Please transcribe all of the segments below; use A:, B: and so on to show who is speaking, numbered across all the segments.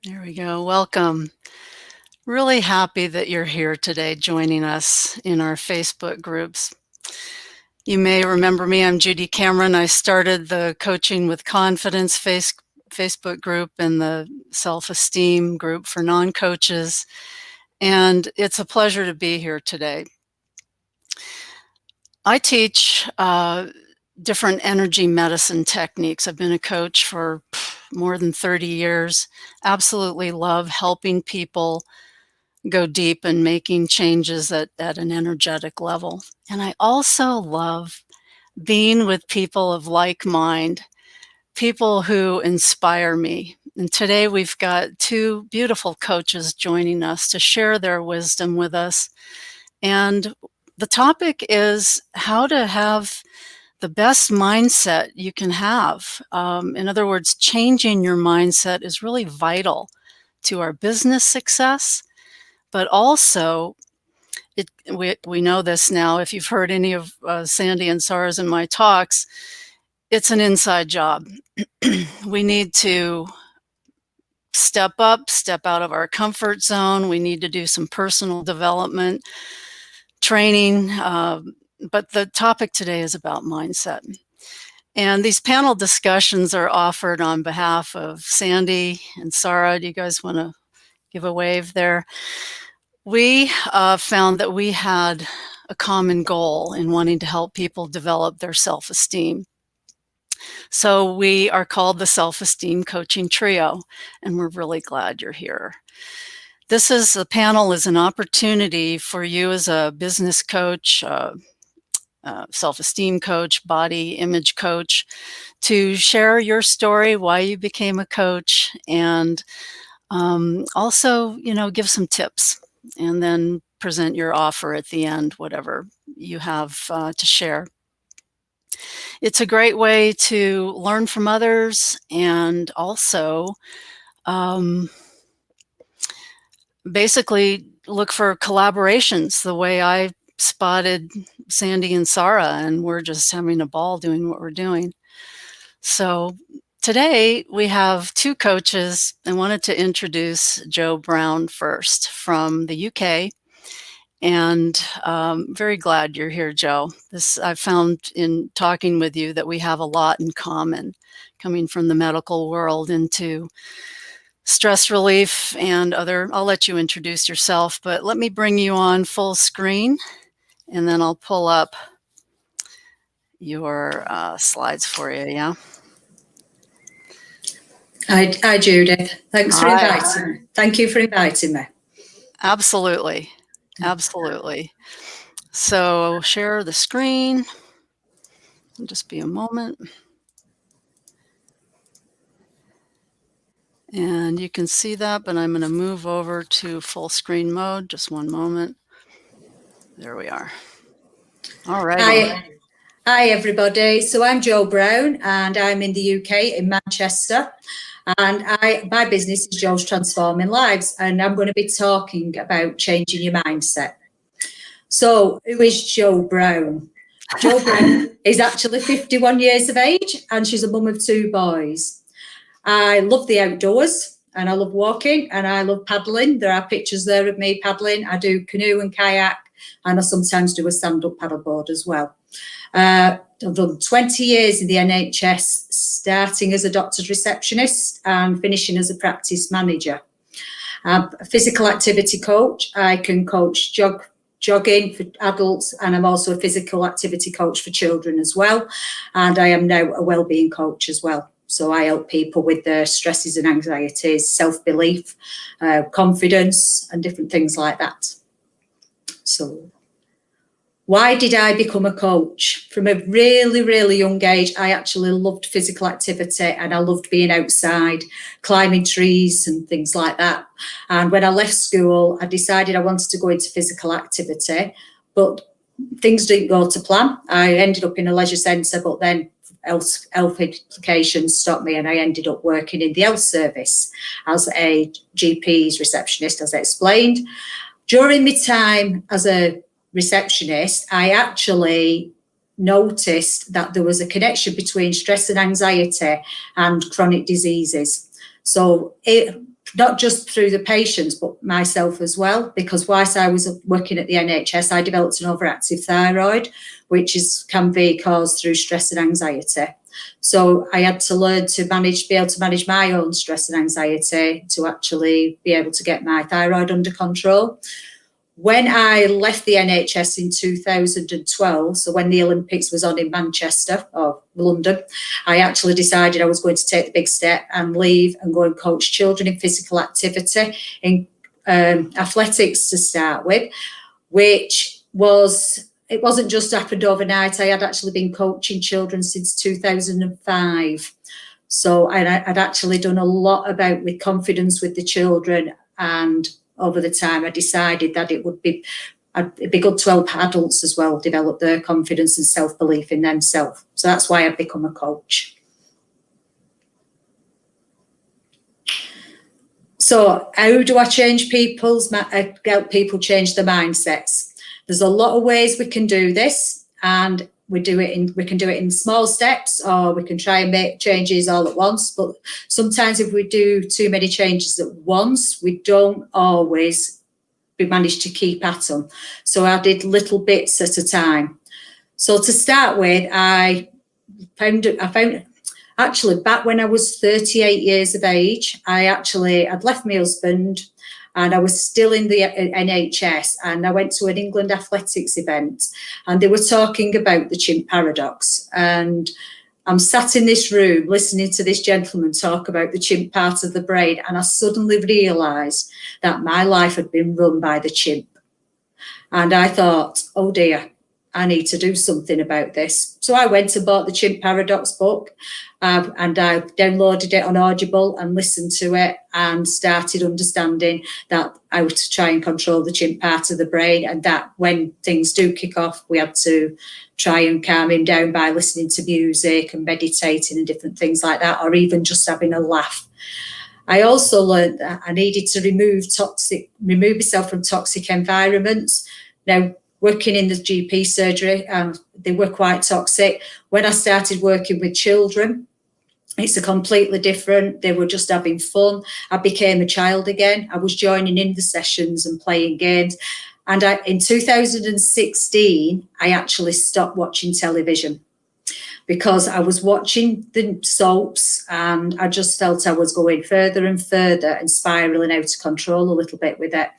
A: There we go. Welcome. Really happy that you're here today joining us in our Facebook groups. You may remember me. I'm Judy Cameron. I started the Coaching with Confidence Facebook group and the Self Esteem group for non-coaches. And it's a pleasure to be here today. I teach different energy medicine techniques. I've been a coach for more than 30 years. Absolutely love helping people go deep and making changes at an energetic level. And I also love being with people of like mind, people who inspire me. And today we've got two beautiful coaches joining us to share their wisdom with us. And the topic is how to have the best mindset you can have. In other words, changing your mindset is really vital to our business success, but also we know this now. If you've heard any of Sandy and Sarah's and my talks, it's an inside job. We need to step up, step out of our comfort zone. We need to do some personal development training. But the topic today is about mindset. And these panel discussions are offered on behalf of Sandy and Sarah. Do you guys want to give a wave there? We found that we had a common goal in wanting to help people develop their self-esteem. So we are called the Self Esteem Coaching Trio, and we're really glad you're here. The panel is an opportunity for you as a business coach, self-esteem coach, body image coach, to share your story, why you became a coach, and also, give some tips, and then present your offer at the end, whatever you have to share. It's a great way to learn from others and also basically look for collaborations the way I spotted Sandy and Sarah, and we're just having a ball doing what we're doing. So today we have two coaches. I wanted to introduce Joe Brown first from the UK. And very glad you're here, Joe. I found in talking with you that we have a lot in common, coming from the medical world into stress relief and other. I'll let you introduce yourself, but let me bring you on full screen, and then I'll pull up your slides for you, yeah?
B: Hi, Judith. Thanks for
A: Hi.
B: inviting me. Thank you for inviting me.
A: Absolutely. Absolutely. So share the screen. It'll just be a moment. And you can see that, but I'm going to move over to full screen mode. Just one moment. There we are. All right.
B: Hi, everybody. So I'm Joe Brown, and I'm in the UK, in Manchester. And my business is Joe's Transforming Lives, and I'm going to be talking about changing your mindset. So who is Joe Brown? Joe Brown is actually 51 years of age, and she's a mum of two boys. I love the outdoors, and I love walking, and I love paddling. There are pictures there of me paddling. I do canoe and kayak, and I sometimes do a stand-up paddleboard as well. I've done 20 years in the NHS, starting as a doctor's receptionist and finishing as a practice manager. I'm a physical activity coach. I can coach jogging for adults, and I'm also a physical activity coach for children as well. And I am now a wellbeing coach as well. So I help people with their stresses and anxieties, self-belief, confidence, and different things like that. So why did I become a coach? From a really, really young age, I actually loved physical activity, and I loved being outside, climbing trees and things like that. And when I left school, I decided I wanted to go into physical activity, but things didn't go to plan. I ended up in a leisure centre, but then health implications stopped me, and I ended up working in the health service as a GP's receptionist, as I explained. During my time as a receptionist, I actually noticed that there was a connection between stress and anxiety and chronic diseases. So not just through the patients, but myself as well, because whilst I was working at the NHS, I developed an overactive thyroid, which can be caused through stress and anxiety. So I had to learn to be able to manage my own stress and anxiety to actually be able to get my thyroid under control. When I left the NHS in 2012, so when the Olympics was on in Manchester or London, I actually decided I was going to take the big step and leave and go and coach children in physical activity, in athletics to start with, which was, it wasn't just happened overnight. I had actually been coaching children since 2005. So I'd actually done a lot with confidence with the children, and over the time I decided that it'd be good to help adults as well develop their confidence and self-belief in themselves. So that's why I've become a coach. So how do I help people change their mindsets? There's a lot of ways we can do this, and we can do it in small steps, or we can try and make changes all at once. But sometimes if we do too many changes at once, we don't always manage to keep at them. So I did little bits at a time. So to start with, I found actually back when I was 38 years of age, I'd left my husband, and I was still in the NHS, and I went to an England athletics event, and they were talking about the chimp paradox. And I'm sat in this room listening to this gentleman talk about the chimp part of the brain, and I suddenly realised that my life had been run by the chimp. And I thought, oh dear, I need to do something about this. So I went and bought the Chimp Paradox book, and I downloaded it on Audible and listened to it, and started understanding that I was to try and control the chimp part of the brain, and that when things do kick off, we had to try and calm him down by listening to music and meditating and different things like that, or even just having a laugh. I also learned that I needed to remove myself from toxic environments. Now, working in the GP surgery, they were quite toxic. When I started working with children, it's a completely different. They were just having fun. I became a child again. I was joining in the sessions and playing games. And in 2016, I actually stopped watching television, because I was watching the soaps, and I just felt I was going further and further and spiralling out of control a little bit with it.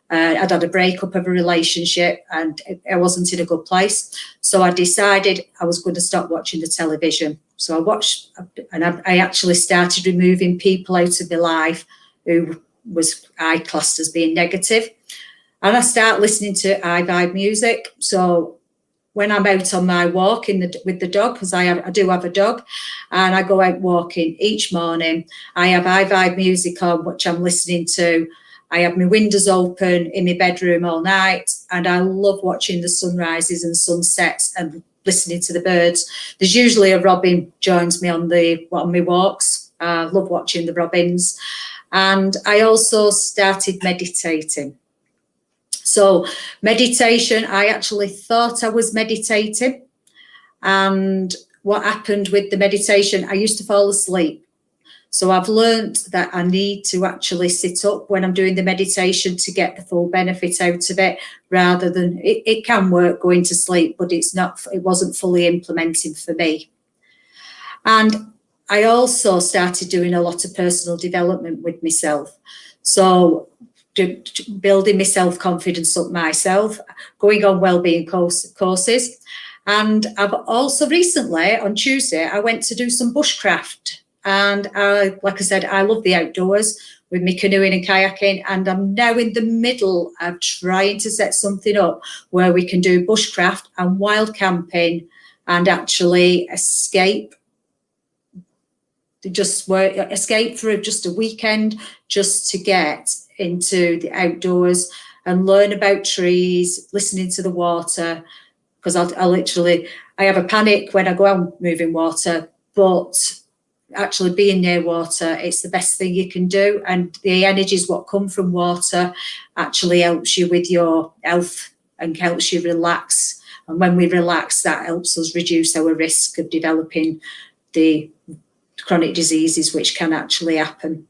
B: I'd had a breakup of a relationship, and I wasn't in a good place. So I decided I was going to stop watching the television. So I watched, and I actually started removing people out of my life who I classed as being negative. And I start listening to high vibe music. So when I'm out on my walk with the dog, because I do have a dog, and I go out walking each morning, I have high vibe music on, which I'm listening to. I have my windows open in my bedroom all night, and I love watching the sunrises and sunsets and listening to the birds. There's usually a robin joins me on my walks. I love watching the robins. And I also started meditating. So meditation, I actually thought I was meditating. And what happened with the meditation, I used to fall asleep. So I've learned that I need to actually sit up when I'm doing the meditation to get the full benefit out of it, rather than it can work going to sleep, but it wasn't fully implemented for me. And I also started doing a lot of personal development with myself. So building my self-confidence up myself, going on wellbeing courses. And I've also recently, on Tuesday, I went to do some bushcraft. And like I said, I love the outdoors with me canoeing and kayaking. And I'm now in the middle of trying to set something up where we can do bushcraft and wild camping, and actually escape for just a weekend, just to get into the outdoors and learn about trees, listening to the water. Because I have a panic when I go out moving water, but actually being near water, it's the best thing you can do. And the energies what come from water actually helps you with your health and helps you relax. And when we relax, that helps us reduce our risk of developing the chronic diseases which can actually happen.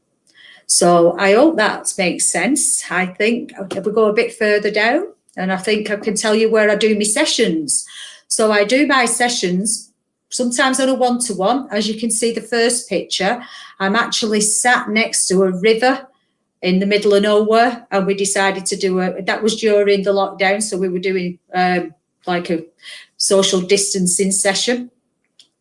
B: So I hope that makes sense. I think if we go a bit further down, and I think I can tell you where I do my sessions. So I do my sessions sometimes on a one-to-one. As you can see the first picture, I'm actually sat next to a river in the middle of nowhere, and we decided to do that was during the lockdown, so we were doing like a social distancing session,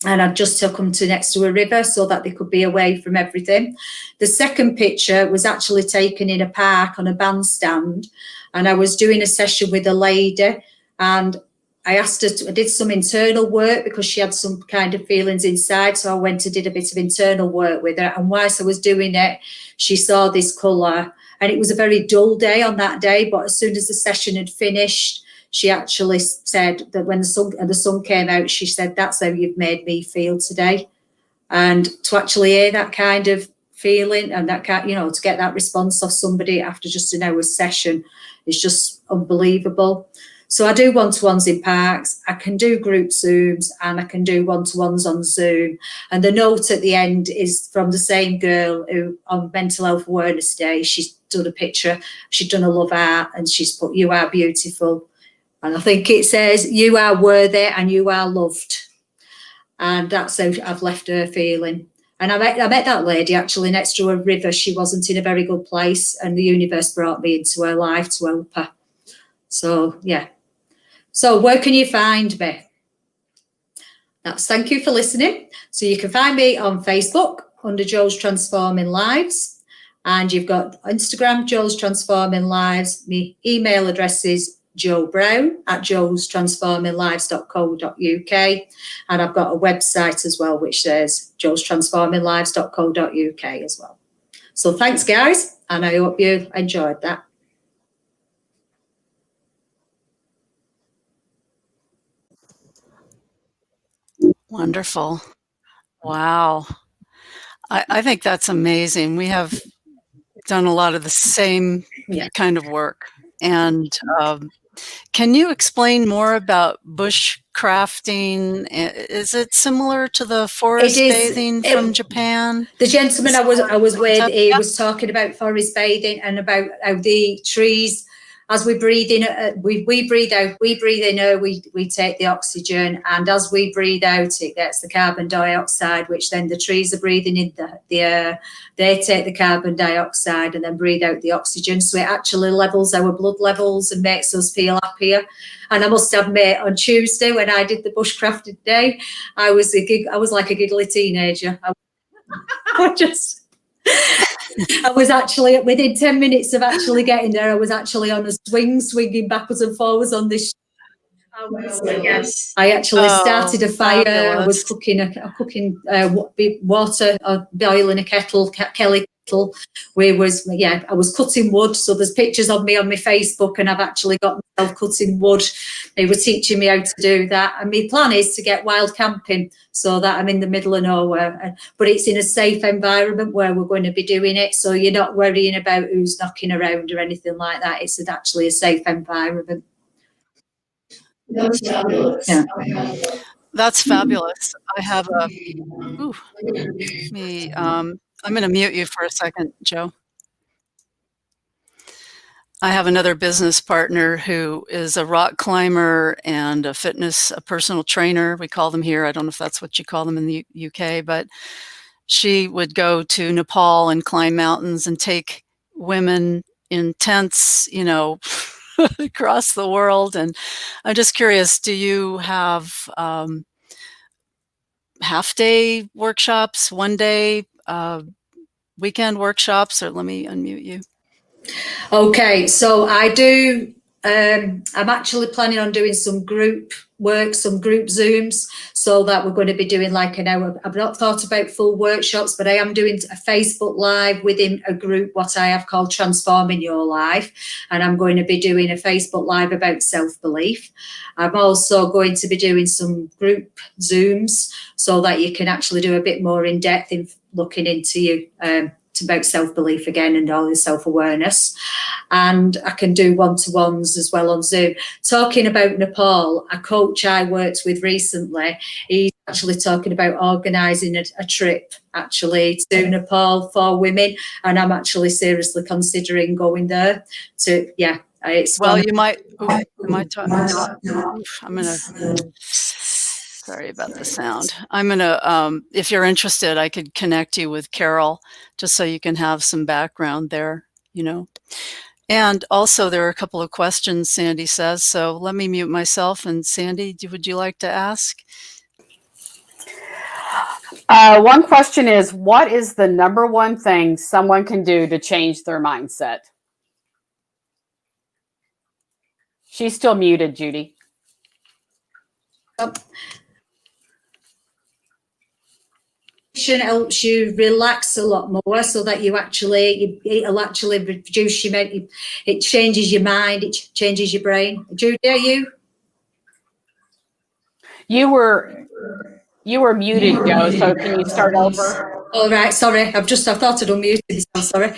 B: and I just took them to next to a river so that they could be away from everything. The second picture was actually taken in a park on a bandstand, and I was doing a session with a lady, and I asked her I did some internal work because she had some kind of feelings inside, so I went and did a bit of internal work with her, and whilst I was doing it, she saw this colour, and it was a very dull day on that day, but as soon as the session had finished, she actually said that when the sun came out, she said, "That's how you've made me feel today." And to actually hear that kind of feeling and that kind, to get that response of somebody after just an hour's session is just unbelievable. So I do one-to-ones in parks, I can do group Zooms, and I can do one-to-ones on Zoom. And the note at the end is from the same girl who, on Mental Health Awareness Day, she's done a picture, she's done a love art, and she's put, "You are beautiful." And I think it says, "You are worthy and you are loved." And that's how I've left her feeling. And I met that lady actually next to a river. She wasn't in a very good place, and the universe brought me into her life to help her. So, yeah. So where can you find me? Thank you for listening. So you can find me on Facebook under Jo's Transforming Lives. And you've got Instagram, Jo's Transforming Lives. My email address is joebrown@joestransforminglives.co.uk. And I've got a website as well, which says joestransforminglives.co.uk as well. So thanks, guys. And I hope you enjoyed that.
A: Wonderful. Wow. I think that's amazing. We have done a lot of the same kind of work. And can you explain more about bush crafting? Is it similar to the forest bathing from Japan?
B: The gentleman I was with, he was talking about forest bathing and about how the trees, as we breathe in, we breathe out, we breathe in air, we take the oxygen, and as we breathe out, it gets the carbon dioxide, which then the trees are breathing in the air. They take the carbon dioxide and then breathe out the oxygen. So it actually levels our blood levels and makes us feel happier. And I must admit, on Tuesday when I did the bushcrafted day, I was like a giggly teenager. I was actually, within 10 minutes of actually getting there, I was actually on a swinging backwards and forwards on this. I actually started a fire. Fabulous. I was cooking water, boiling a kettle, Kelly kettle. I was cutting wood. So there's pictures of me on my Facebook, and I've actually got myself cutting wood. They were teaching me how to do that. And my plan is to get wild camping so that I'm in the middle of nowhere. But it's in a safe environment where we're going to be doing it. So you're not worrying about who's knocking around or anything like that. It's actually a safe environment.
A: That's fabulous. Yeah. That's fabulous. I have a, I'm going to mute you for a second, Jo. I have another business partner who is a rock climber and a personal trainer. We call them here. I don't know if that's what you call them in the UK, but she would go to Nepal and climb mountains and take women in tents, across the world. And I'm just curious, do you have half-day workshops, one-day, weekend workshops, or let me unmute you?
B: Okay, so I do, I'm actually planning on doing some group work, some group Zooms, so that we're going to be doing like an hour. I've not thought about full workshops, but I am doing a Facebook Live within a group, what I have called Transforming Your Life. And I'm going to be doing a Facebook Live about self-belief. I'm also going to be doing some group Zooms so that you can actually do a bit more in depth in looking into you. about self-belief again and all this self-awareness. And I can do one-to-ones as well on Zoom. Talking about Nepal, a coach I worked with recently, he's actually talking about organising a trip actually to Nepal for women, and I'm actually seriously considering going there to, yeah, it's
A: Well,
B: one.
A: you might. Ooh, am I not? Oof, I'm gonna. Sorry about the sound. I'm gonna. If you're interested, I could connect you with Carol, just so you can have some background there. You know. And also, there are a couple of questions, Sandy says. So let me mute myself. And Sandy, would you like to ask?
C: One question is, what is the number one thing someone can do to change their mindset? She's still muted, Judy.
B: Helps you relax a lot more, so that it'll actually reduce your it changes your mind, it changes your brain. Judy, are you?
C: You were muted, Joe. So can you start over?
B: All right, sorry. I thought I'd unmuted myself. Sorry.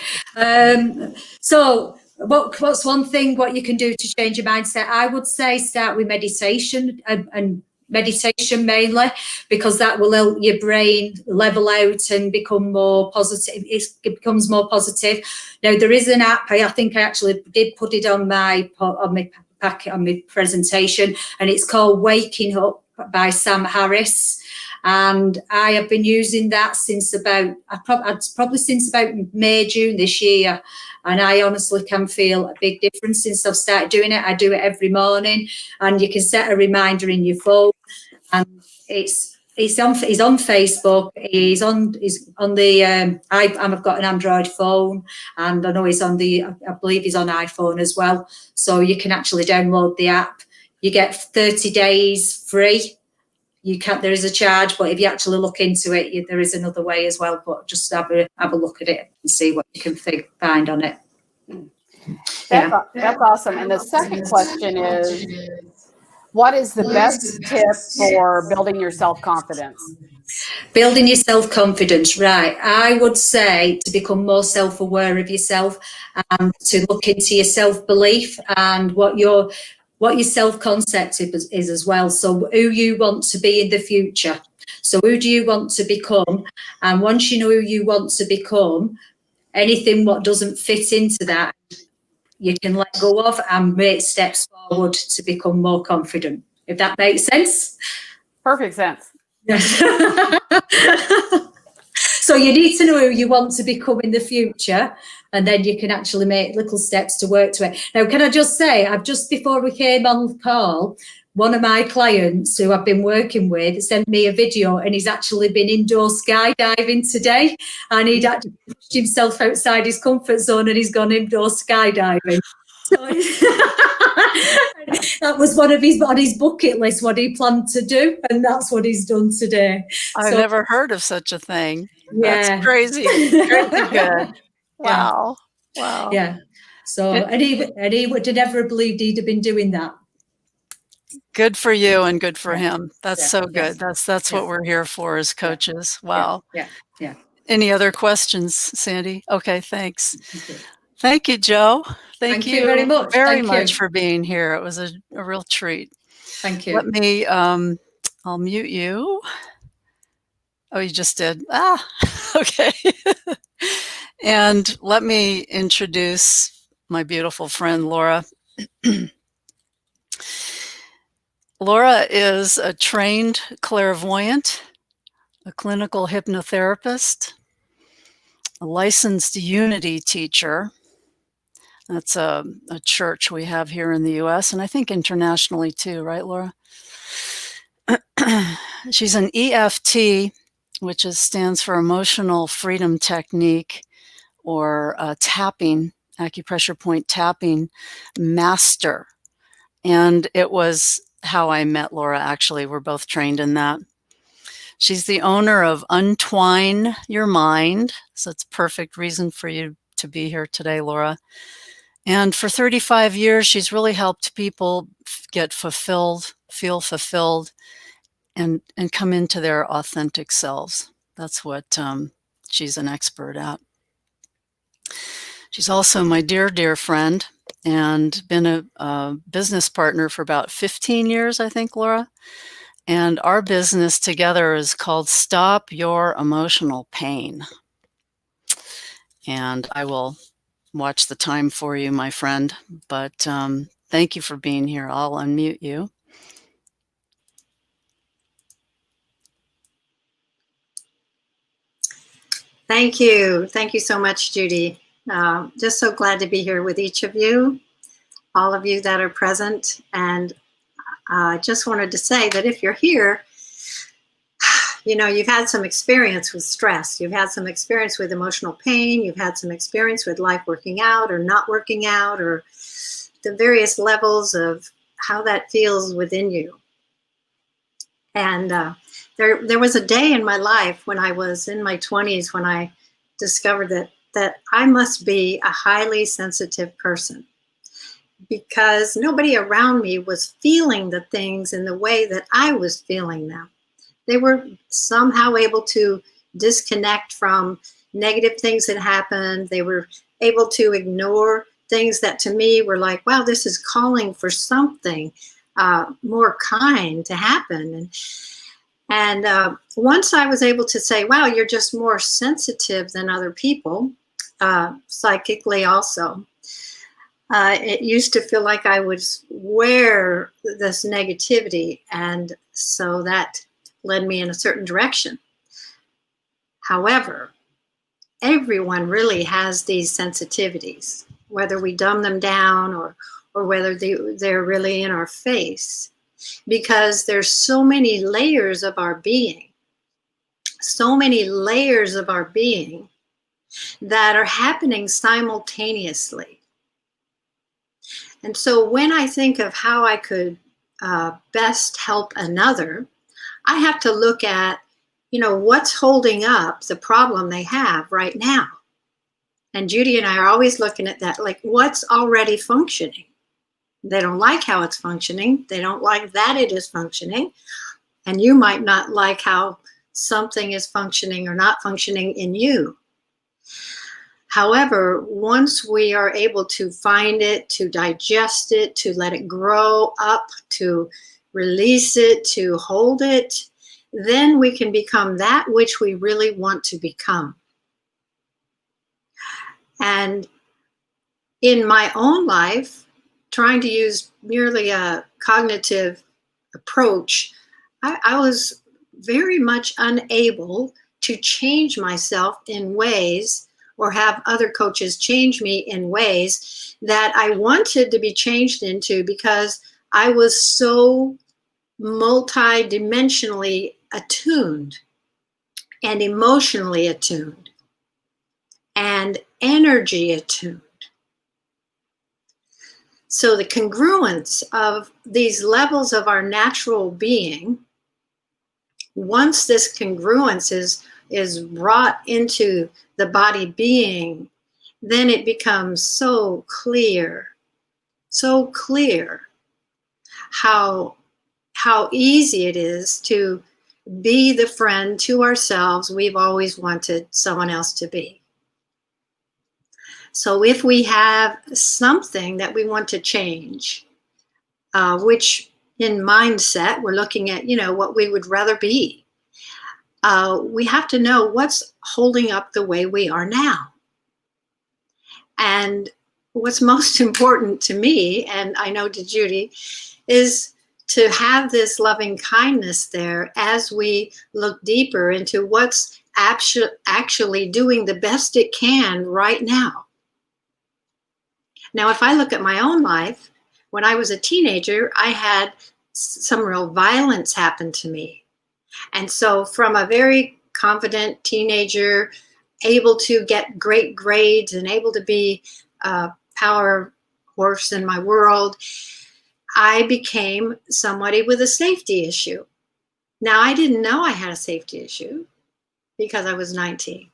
B: So, what's one thing what you can do to change your mindset? I would say start with meditation and meditation mainly, because that will help your brain level out and become more positive. It becomes more positive. Now there is an app. I think I actually did put it on my packet on my presentation, and it's called Waking Up by Sam Harris. And I have been using that since probably since about May, June this year. And I honestly can feel a big difference since I've started doing it. I do it every morning, and you can set a reminder in your phone. And he's on Facebook. He's on the I've got an Android phone, and I know he's on I believe he's on iPhone as well. So you can actually download the app. You get 30 days free. There is a charge, but if you actually look into it, there is another way as well. But just have a look at it and see what you can find on it.
C: That's awesome. And the second question is, what is the best tip for building your self-confidence?
B: Building your self-confidence, right? I would say to become more self-aware of yourself, and to look into your self-belief and what your self-concept is as well. So who you want to be in the future. So who do you want to become? And once you know who you want to become, anything what doesn't fit into that, you can let go of and make steps forward to become more confident. If that makes sense.
C: Perfect sense.
B: Yes. So you need to know who you want to become in the future, and then you can actually make little steps to work to it. Now, can I just say, before we came on the call, one of my clients who I've been working with sent me a video, and he's actually been indoor skydiving today, and he'd actually pushed himself outside his comfort zone, and he's gone indoor skydiving. So that was on his bucket list, what he planned to do, and that's what he's done today.
A: I've never heard of such a thing.
B: Yeah.
A: That's crazy. Crazy good. Wow.
B: Yeah.
A: Wow.
B: Yeah. So, and he would have never believed he'd have been doing that.
A: Good for you and good for him. That's so
B: Yeah.
A: good. That's what we're here for as coaches. Wow.
B: Yeah.
A: Any other questions, Sandy? Okay, thanks. Thank you, Joe. Thank you
B: very much.
A: very much for being here. It was a real treat.
B: Thank you.
A: Let me, I'll mute you. Oh, you just did. Okay. And let me introduce my beautiful friend, Laura. Laura is a trained clairvoyant, a clinical hypnotherapist, a licensed Unity teacher. That's a church we have here in the US, and I think internationally too, right, Laura? She's an EFT, which stands for Emotional Freedom Technique, or tapping, acupressure point tapping master. And it was how I met Laura, actually. We're both trained in that. She's the owner of Untwine Your Mind. So it's a perfect reason for you to be here today, Laura. And for 35 years, she's really helped people get fulfilled, feel fulfilled, and come into their authentic selves. That's what she's an expert at. She's also my dear, dear friend and been a business partner for about 15 years, I think, Laura. And our business together is called Stop Your Emotional Pain. And I will watch the time for you, my friend. But thank you for being here. I'll unmute you.
D: Thank you. Thank you so much, Judy. Just so glad to be here with each of you, all of you that are present. And I just wanted to say that if you're here, you know, you've had some experience with stress. You've had some experience with emotional pain. You've had some experience with life working out or not working out, or the various levels of how that feels within you. And there was a day in my life when I was in my 20s when I discovered that I must be a highly sensitive person, because nobody around me was feeling the things in the way that I was feeling them. They were somehow able to disconnect from negative things that happened. They were able to ignore things that to me were like, wow, this is calling for something more kind to happen. And once I was able to say, wow, you're just more sensitive than other people, psychically also, it used to feel like I would wear this negativity. And so that led me in a certain direction. However, everyone really has these sensitivities, whether we dumb them down or whether they're really in our face, because there's so many layers of our being, so many layers of our being that are happening simultaneously. And so when I think of how I could best help another, I have to look at, you know, what's holding up the problem they have right now. And Judy and I are always looking at that, like what's already functioning. They don't like how it's functioning. They don't like that it is functioning. And you might not like how something is functioning or not functioning in you. However, once we are able to find it, to digest it, to let it grow up, to release it, to hold it, then we can become that which we really want to become. And in my own life, trying to use merely a cognitive approach, I was very much unable to change myself in ways or have other coaches change me in ways that I wanted to be changed into, because I was so multi-dimensionally attuned and emotionally attuned and energy attuned. So the congruence of these levels of our natural being, once this congruence is brought into the body being, then it becomes so clear how easy it is to be the friend to ourselves we've always wanted someone else to be. So if we have something that we want to change, which in mindset, we're looking at, you know, what we would rather be, we have to know what's holding up the way we are now. And what's most important to me, and I know to Judy, is to have this loving kindness there as we look deeper into what's actually doing the best it can right now. Now, if I look at my own life, when I was a teenager, I had some real violence happen to me. And so from a very confident teenager, able to get great grades and able to be a power horse in my world, I became somebody with a safety issue. Now, I didn't know I had a safety issue because I was 19.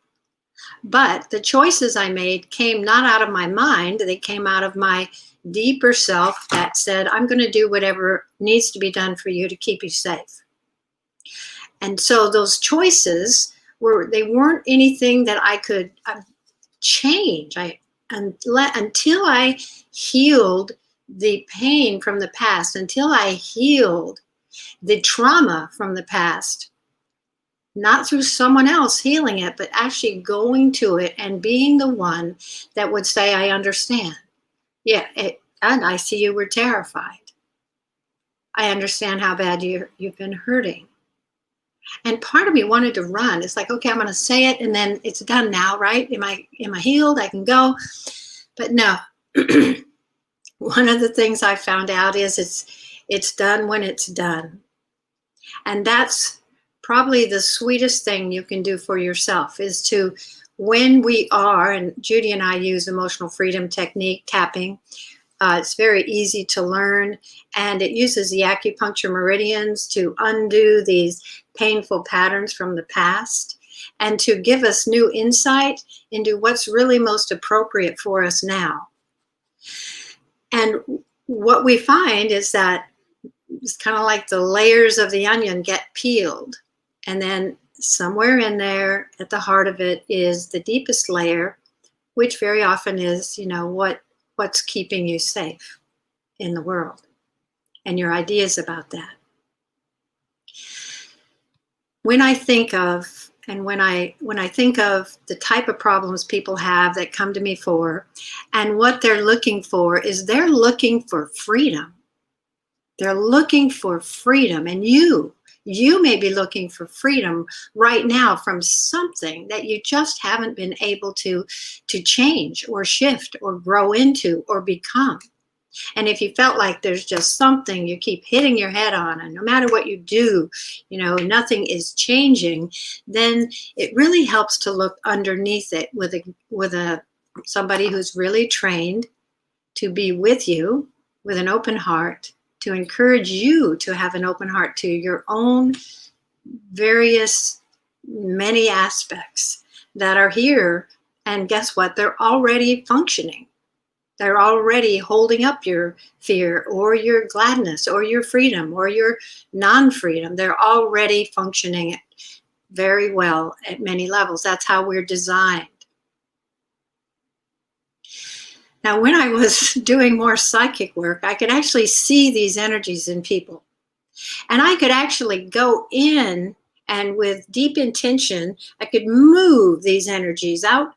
D: But the choices I made came not out of my mind, they came out of my deeper self that said, I'm going to do whatever needs to be done for you to keep you safe. And so those choices they weren't anything that I could change. until I healed the pain from the past, until I healed the trauma from the past, not through someone else healing it, but actually going to it and being the one that would say, I understand. Yeah, and I see you were terrified. I understand how bad you've been hurting. And part of me wanted to run. It's like, okay, I'm going to say it and then it's done now, right? Am I healed? I can go. But no. One of the things I found out is it's done when it's done. And that's probably the sweetest thing you can do for yourself, is to, when we are, and Judy and I use emotional freedom technique, tapping. It's very easy to learn, and it uses the acupuncture meridians to undo these painful patterns from the past and to give us new insight into what's really most appropriate for us now. And what we find is that it's kind of like the layers of the onion get peeled. And then somewhere in there at the heart of it is the deepest layer, which very often is, what's keeping you safe in the world and your ideas about that. When I think of, when I think of the type of problems people have that come to me for, and what they're looking for is they're looking for freedom. They're looking for freedom. And you may be looking for freedom right now from something that you just haven't been able to change or shift or grow into or become. And if you felt like there's just something you keep hitting your head on, and no matter what you do, nothing is changing, then it really helps to look underneath it with somebody who's really trained to be with you with an open heart, to encourage you to have an open heart to your own many aspects that are here. And guess what? They're already functioning. They're already holding up your fear or your gladness or your freedom or your non-freedom. They're already functioning very well at many levels. That's how we're designed. Now, when I was doing more psychic work, I could actually see these energies in people. And I could actually go in and with deep intention, I could move these energies out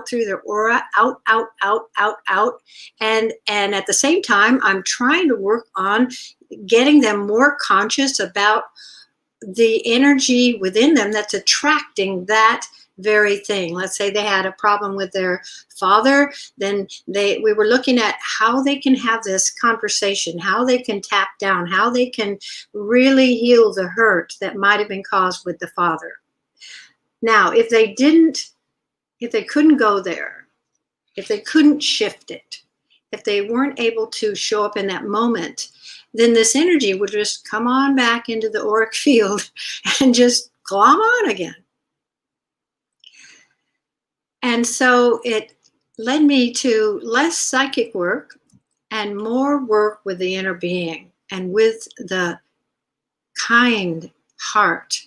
D: through their aura, out. And at the same time, I'm trying to work on getting them more conscious about the energy within them that's attracting that very thing. Let's say they had a problem with their father, then we were looking at how they can have this conversation, how they can tap down, how they can really heal the hurt that might have been caused with the father. Now, if they couldn't go there, if they couldn't shift it, if they weren't able to show up in that moment, then this energy would just come on back into the auric field and just glom on again. And so it led me to less psychic work and more work with the inner being and with the kind heart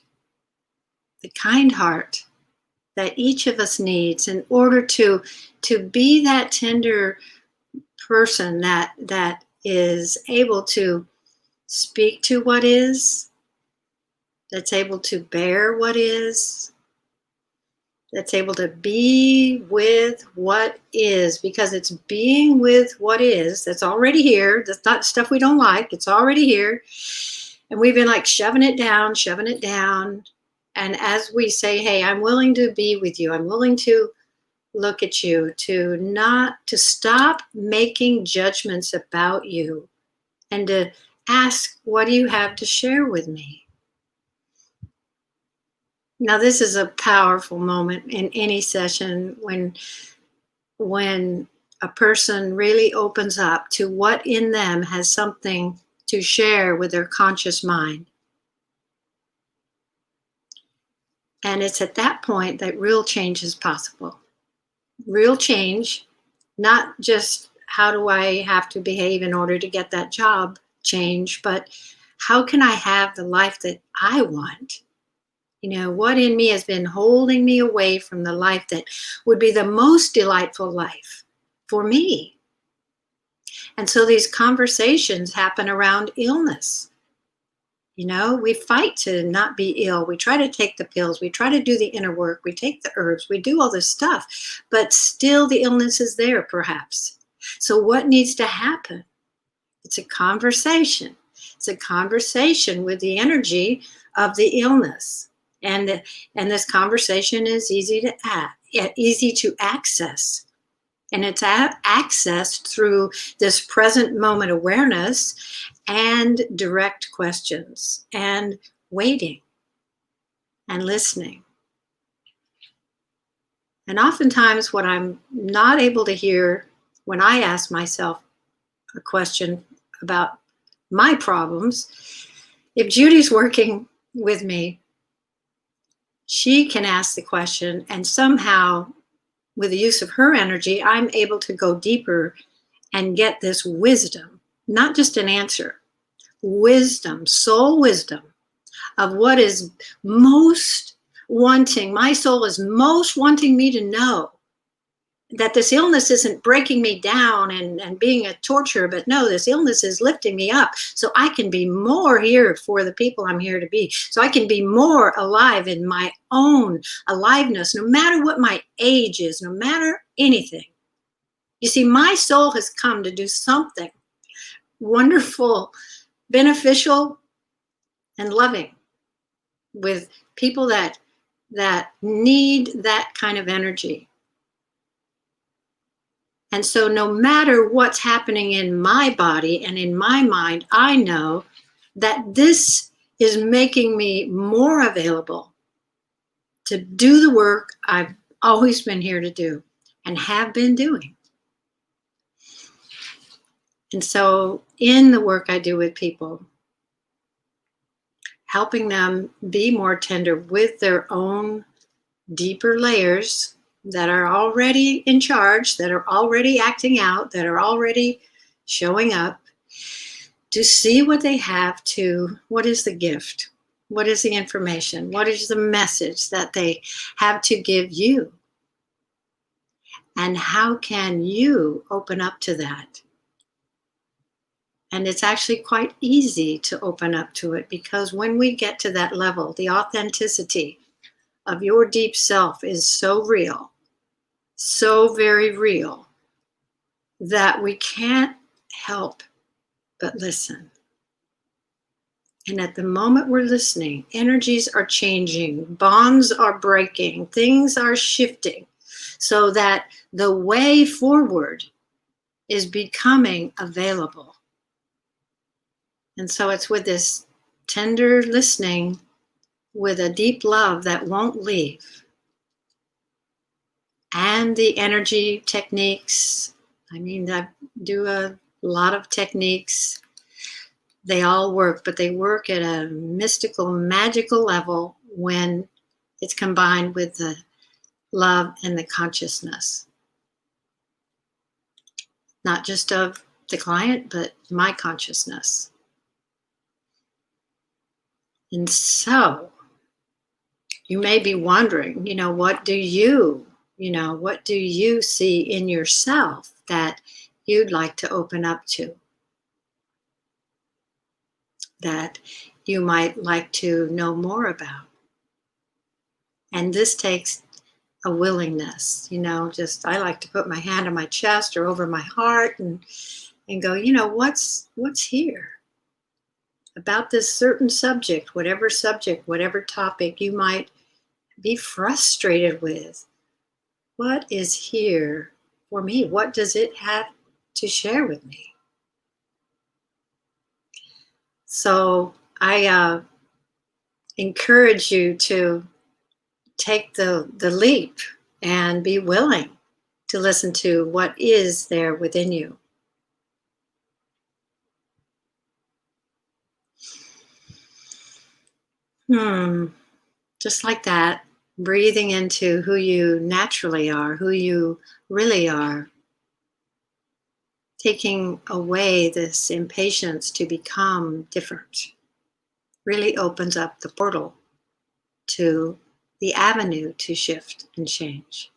D: that each of us needs in order to be that tender person that is able to speak to what is, that's able to bear what is, that's able to be with what is, because it's being with what is, that's already here. That's not stuff we don't like. It's already here. And we've been like shoving it down. And as we say, hey, I'm willing to be with you. I'm willing to look at you, to stop making judgments about you and to ask, what do you have to share with me? Now, this is a powerful moment in any session when a person really opens up to what in them has something to share with their conscious mind. And it's at that point that real change is possible. Real change, not just how do I have to behave in order to get that job change, but how can I have the life that I want? What in me has been holding me away from the life that would be the most delightful life? for me. And so these conversations happen around illness. You know, we fight to not be ill. We try to take the pills. We try to do the inner work. We take the herbs. We do all this stuff. But still the illness is there, perhaps. So what needs to happen? It's a conversation. It's a conversation with the energy of the illness. And this conversation is easy to access. And it's accessed through this present moment awareness and direct questions and waiting and listening. And oftentimes what I'm not able to hear when I ask myself a question about my problems, if Judy's working with me, she can ask the question, and somehow with the use of her energy, I'm able to go deeper and get this wisdom, not just an answer, wisdom, soul wisdom of what is most wanting. My soul is most wanting me to know that this illness isn't breaking me down and being a torture, but no, this illness is lifting me up so I can be more here for the people I'm here to be. So I can be more alive in my own aliveness, no matter what my age is, no matter anything. You see, my soul has come to do something wonderful, beneficial, and loving with people that need that kind of energy. And so no matter what's happening in my body and in my mind, I know that this is making me more available to do the work I've always been here to do and have been doing. And so in the work I do with people, helping them be more tender with their own deeper layers that are already in charge, that are already acting out, that are already showing up, to see what they have to, what is the gift? What is the information? What is the message that they have to give you? And how can you open up to that? And it's actually quite easy to open up to it, because when we get to that level, the authenticity of your deep self is so real, so very real, that we can't help but listen. And at the moment we're listening, energies are changing, bonds are breaking, things are shifting, so that the way forward is becoming available. And so it's with this tender listening, with a deep love that won't leave, and the energy techniques. I mean, I do a lot of techniques. They all work, but they work at a mystical, magical level when it's combined with the love and the consciousness. Not just of the client, but my consciousness. And so you may be wondering, what do you see in yourself that you'd like to open up to? That you might like to know more about. And this takes a willingness, I like to put my hand on my chest or over my heart and go, what's here about this certain subject, whatever topic you might be frustrated with. What is here for me? What does it have to share with me? So I encourage you to take the leap and be willing to listen to what is there within you. Just like that, breathing into who you naturally are, who you really are. Taking away this impatience to become different really opens up the portal to the avenue to shift and change.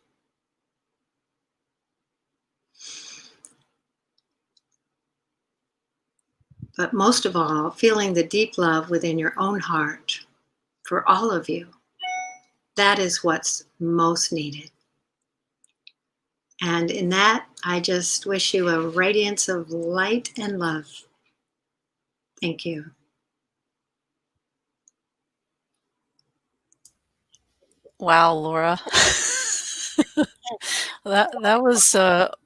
D: but most of all, feeling the deep love within your own heart for all of you. That is what's most needed. And in that, I just wish you a radiance of light and love. Thank you.
A: Wow, Laura. That was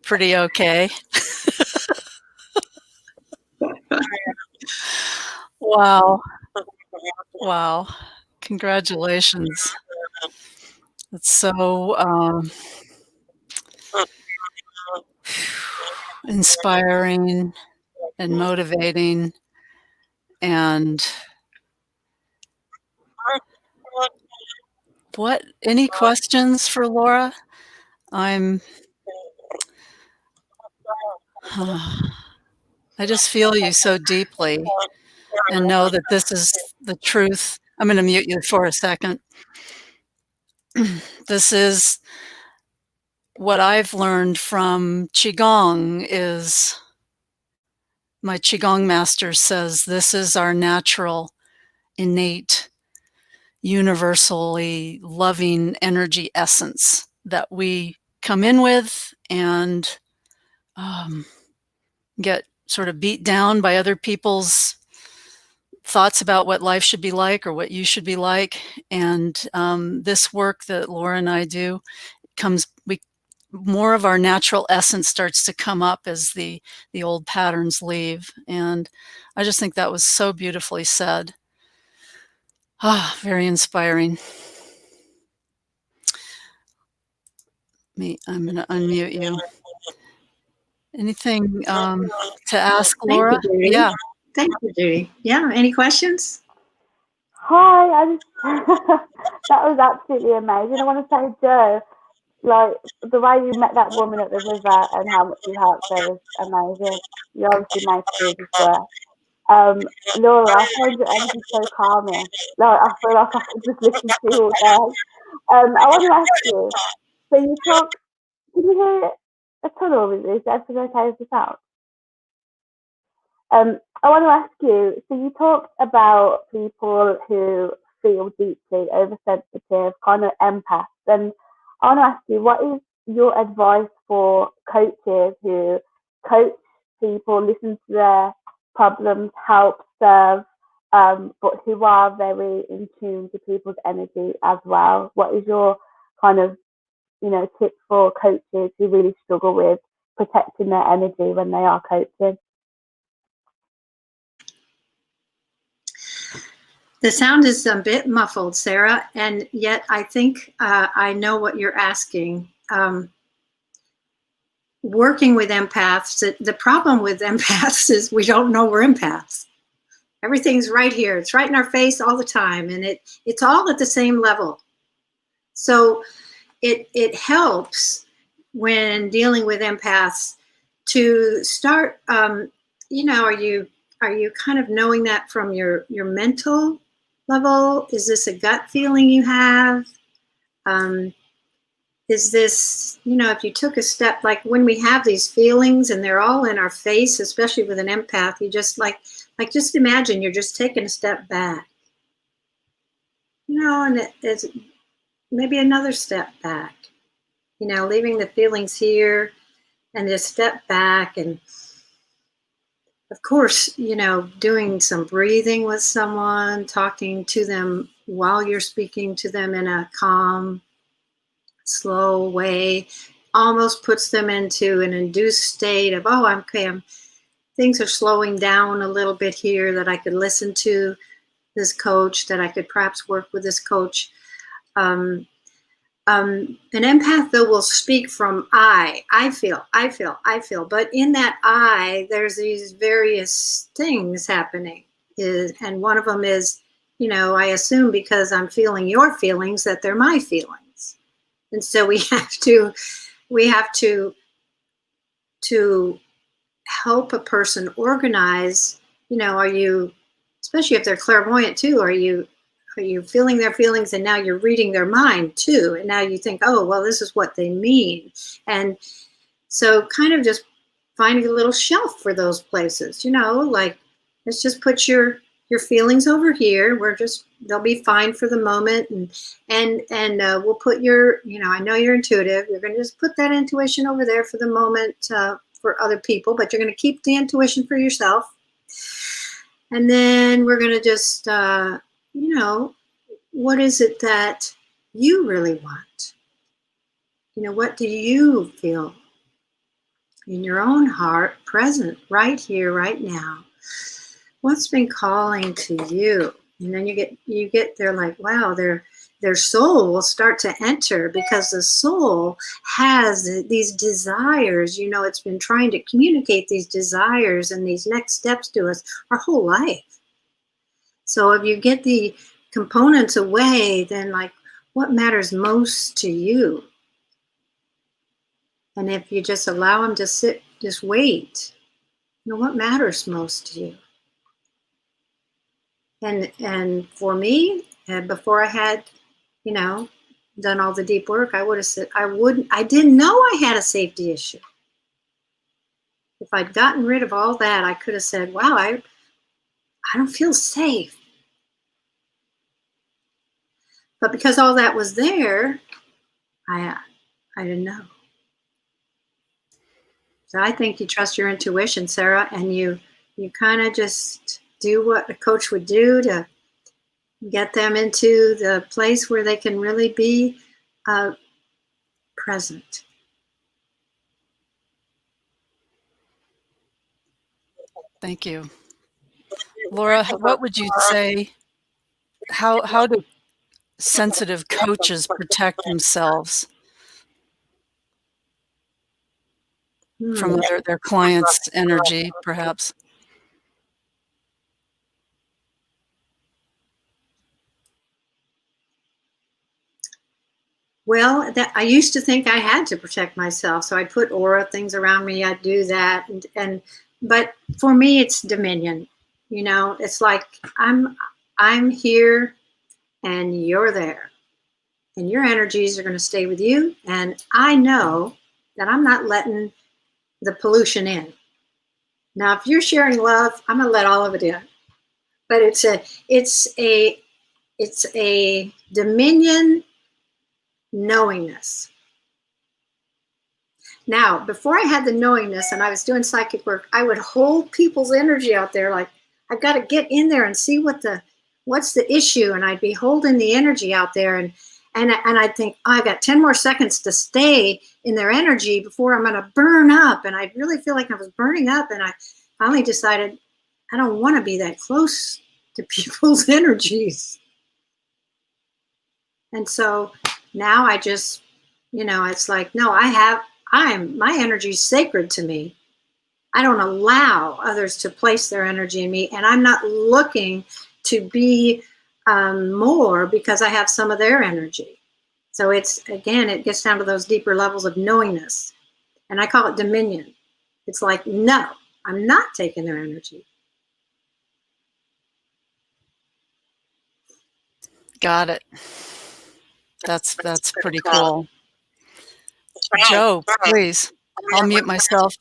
A: pretty okay. Wow. Wow. Congratulations. It's so inspiring and motivating. And any questions for Laura? I just feel you so deeply and know that this is the truth. I'm going to mute you for a second. This is what I've learned from Qigong is my Qigong master says this is our natural, innate, universally loving energy essence that we come in with and get sort of beat down by other people's thoughts about what life should be like or what you should be like. And this work that Laura and I do more of our natural essence starts to come up as the old patterns leave. And I just think that was so beautifully said. Very inspiring. I'm going to unmute you. Anything to ask, Laura?
D: Thank you, Judy.
A: Yeah.
D: Thank you, Judy. Yeah, any questions?
E: Hi, that was absolutely amazing. I want to say, Joe, like the way you met that woman at the river and how much you helped her was amazing. You obviously made Judy's work. Laura, I find your energy so calming. Like I feel like I could just listen to you all day. I want to ask you. So you talk. Can you hear a tunnel with this? Is everything okay with the sound? I want to ask you, so you talked about people who feel deeply oversensitive, kind of empaths, and I want to ask you, what is your advice for coaches who coach people, listen to their problems, help serve, but who are very in tune to people's energy as well? What is your kind of, tip for coaches who really struggle with protecting their energy when they are coaching?
D: The sound is a bit muffled, Sarah, and yet I think I know what you're asking. Working with empaths, the problem with empaths is we don't know we're empaths. Everything's right here. It's right in our face all the time, and it's all at the same level. So it helps when dealing with empaths to start, are you kind of knowing that from your mental level? Is this a gut feeling you have? Is this, if you took a step, like when we have these feelings and they're all in our face, especially with an empath, you just just imagine you're just taking a step back, and it's maybe another step back, leaving the feelings here and just step back. And of course, doing some breathing with someone, talking to them while you're speaking to them in a calm, slow way, almost puts them into an induced state of, things are slowing down a little bit here, that I could listen to this coach, that I could perhaps work with this coach. An empath, though, will speak from I feel. But in that I, there's these various things happening. And one of them is, I assume because I'm feeling your feelings that they're my feelings. And so we have to help a person organize, are you, especially if they're clairvoyant too, are you feeling their feelings, and now you're reading their mind too, and now you think, oh, well, this is what they mean. And so kind of just finding a little shelf for those places, like let's just put your feelings over here. They'll be fine for the moment. And we'll put your, I know you're intuitive. You're going to just put that intuition over there for the moment for other people, but you're going to keep the intuition for yourself. And then we're going to just, what is it that you really want? What do you feel in your own heart, present, right here, right now? What's been calling to you? And then you get there like, wow, their soul will start to enter, because the soul has these desires. It's been trying to communicate these desires and these next steps to us our whole life. So if you get the components away, then like, what matters most to you? And if you just allow them to sit, just wait, what matters most to you? And for me, before I had, done all the deep work, I would have said, I didn't know I had a safety issue. If I'd gotten rid of all that, I could have said, wow, I don't feel safe. But because all that was there, I didn't know. So I think you trust your intuition, Sarah, and you kind of just do what a coach would do to get them into the place where they can really be present.
A: Thank you. Laura, what would you say, how do sensitive coaches protect themselves from their clients' energy, perhaps?
D: Well, I used to think I had to protect myself, so I'd put aura things around me. I'd do that, but for me, it's dominion. It's like I'm here, and you're there, and your energies are going to stay with you, and I know that I'm not letting the pollution in. Now, if you're sharing love, I'm going to let all of it in, but it's a dominion knowingness. Now, before I had the knowingness and I was doing psychic work, I would hold people's energy out there like, I've got to get in there and see what's the issue. And I'd be holding the energy out there and I'd think, oh, I've got 10 more seconds to stay in their energy before I'm going to burn up. And I'd really feel like I was burning up. And I finally decided I don't want to be that close to people's energies. And so now I just, it's like, no, my energy is sacred to me. I don't allow others to place their energy in me, and I'm not looking to be more because I have some of their energy. So it gets down to those deeper levels of knowingness, and I call it dominion. It's like, no, I'm not taking their energy.
A: Got it. That's pretty cool. Joe, please. I'll mute myself.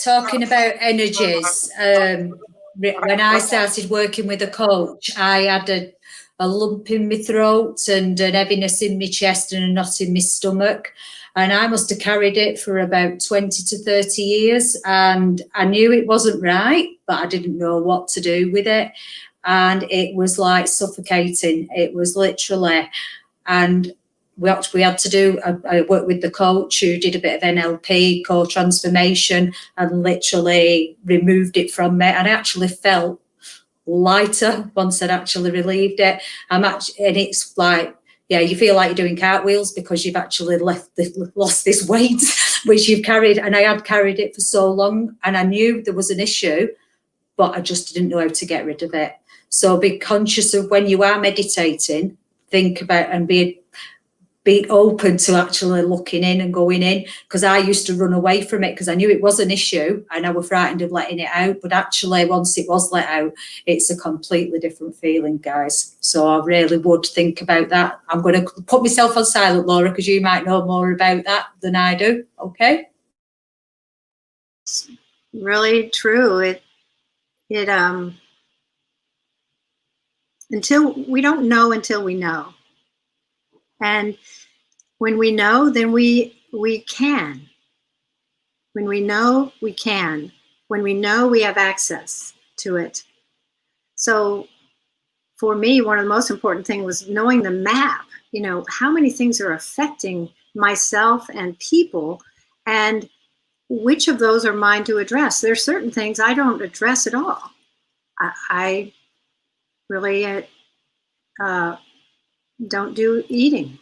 B: Talking about energies, when I started working with a coach, I had a lump in my throat and an heaviness in my chest and a knot in my stomach. And I must have carried it for about 20 to 30 years. And I knew it wasn't right, but I didn't know what to do with it. And it was like suffocating. It was literally, and we had to do, I worked with the coach who did a bit of NLP, co-transformation, and literally removed it from me. And I actually felt lighter once I'd actually relieved it. And it's like, yeah, you feel like you're doing cartwheels because you've actually lost this weight, which you've carried. And I had carried it for so long, and I knew there was an issue, but I just didn't know how to get rid of it. So be conscious of when you are meditating, think about and be open to actually looking in and going in, because I used to run away from it because I knew it was an issue and I was frightened of letting it out. But actually, once it was let out, it's a completely different feeling, guys. So I really would think about that. I'm going to put myself on silent, Laura, because you might know more about that than I do. Okay.
D: It's really true. It until we don't know until we know. And when we know, then we can. When we know, we can. When we know, we have access to it. So for me, one of the most important things was knowing the map, how many things are affecting myself and people, and which of those are mine to address. There's certain things I don't address at all. I really don't do eating.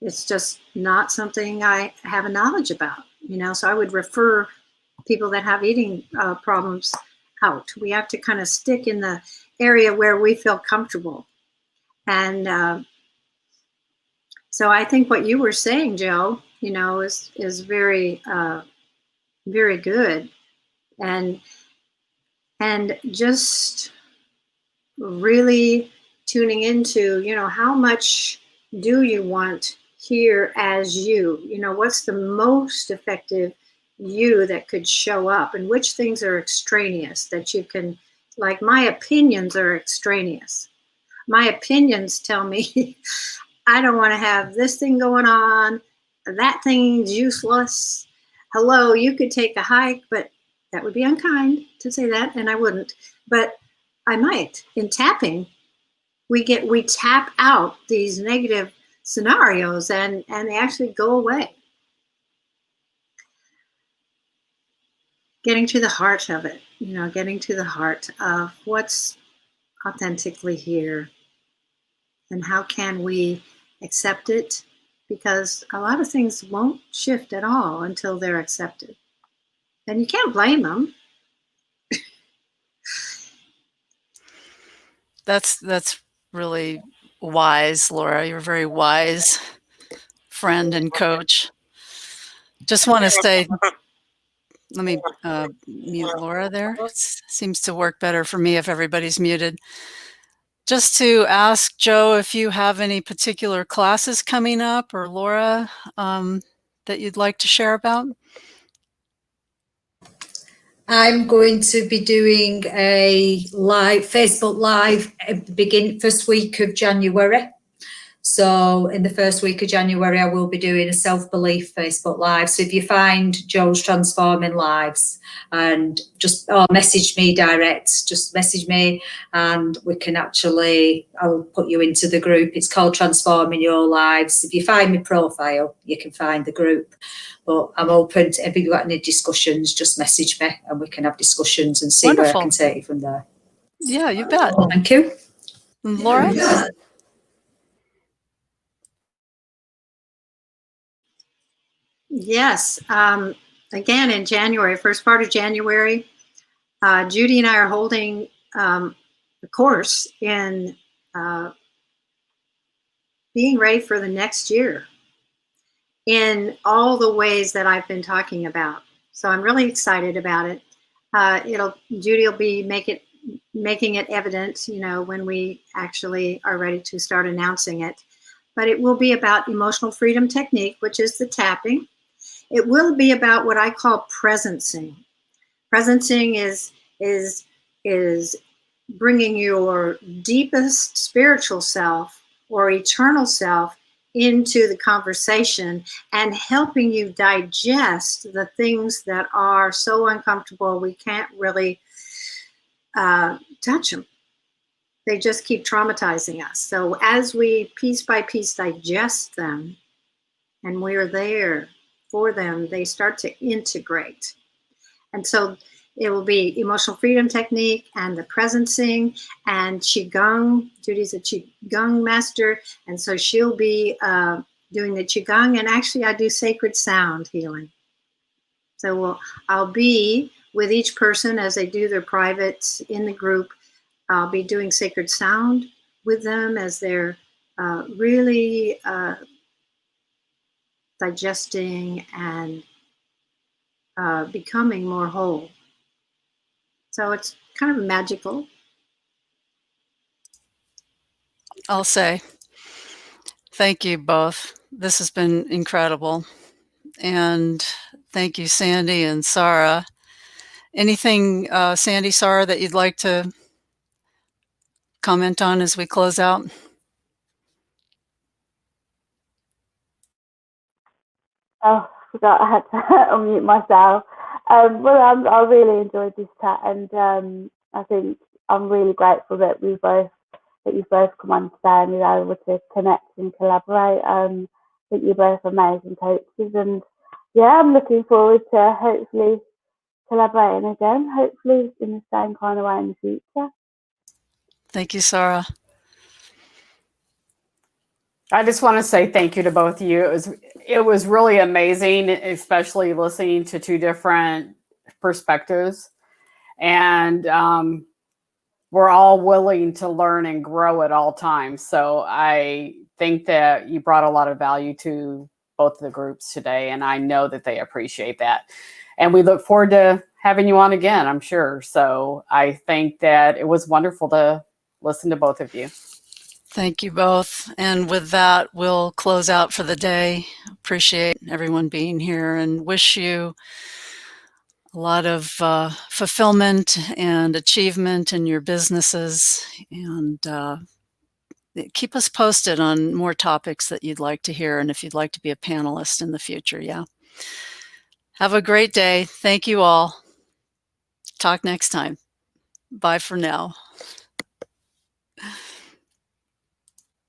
D: It's just not something I have a knowledge about, so I would refer people that have eating problems out. We have to kind of stick in the area where we feel comfortable. And so I think what you were saying, Joe, is very, very good. And just really tuning into, how much do you want here as you? What's the most effective you that could show up, and which things are extraneous that you can, like my opinions are extraneous. My opinions tell me I don't want to have this thing going on, that thing's useless. Hello, you could take a hike, but that would be unkind to say that, and I wouldn't. But I might. In tapping, we tap out these negative scenarios, and they actually go away. Getting to the heart of it, getting to the heart of what's authentically here, and how can we accept it, because a lot of things won't shift at all until they're accepted, and you can't blame them.
A: That's really wise, Laura. You're a very wise friend and coach. Just want to say, let me mute Laura there. It seems to work better for me if everybody's muted. Just to ask Joe if you have any particular classes coming up, or Laura, that you'd like to share about.
B: I'm going to be doing a Facebook Live at the first week of January. So in the first week of January, I will be doing a self-belief Facebook Live. So if you find Joe's Transforming Lives, and just message me direct, just message me, and we can I'll put you into the group. It's called Transforming Your Lives. If you find my profile, you can find the group. But I'm open to, if you've got any discussions, just message me and we can have discussions and see
A: Wonderful.
B: where I can take you from there.
A: Yeah, you bet.
B: Thank you.
A: Laura?
D: Yes. Again, in January, first part of January, Judy and I are holding a course in being ready for the next year in all the ways that I've been talking about. So I'm really excited about it. Judy will be making it evident, when we actually are ready to start announcing it. But it will be about emotional freedom technique, which is the tapping. It will be about what I call presencing. Presencing is bringing your deepest spiritual self or eternal self into the conversation and helping you digest the things that are so uncomfortable we can't really touch them. They just keep traumatizing us. So as we piece by piece digest them, and we're there for them, they start to integrate. And so it will be emotional freedom technique and the presencing and Qigong. Judy's a Qigong master, and so she'll be doing the Qigong, and actually I do sacred sound healing. So I'll be with each person as they do their privates in the group. I'll be doing sacred sound with them as they're really digesting and becoming more whole. So it's kind of magical.
A: I'll say thank you both. This has been incredible. And Thank you, Sandy and Sarah. Anything, Sandy, Sarah, that you'd like to comment on as we close out?
E: Oh, forgot I had to unmute myself. I really enjoyed this chat, and I think I'm really grateful that you've both come on today and you're able to connect and collaborate. I think you're both amazing coaches, and yeah, I'm looking forward to hopefully collaborating again, hopefully in the same kind of way in the future.
A: Thank you, Sarah.
C: I just want to say thank you to both of you. It was really amazing, especially listening to two different perspectives. And we're all willing to learn and grow at all times. So I think that you brought a lot of value to both of the groups today, and I know that they appreciate that. And we look forward to having you on again, I'm sure. So I think that it was wonderful to listen to both of you.
A: Thank you both. And with that, we'll close out for the day. Appreciate everyone being here and wish you a lot of fulfillment and achievement in your businesses. And keep us posted on more topics that you'd like to hear and if you'd like to be a panelist in the future. Yeah. Have a great day. Thank you all. Talk next time. Bye for now.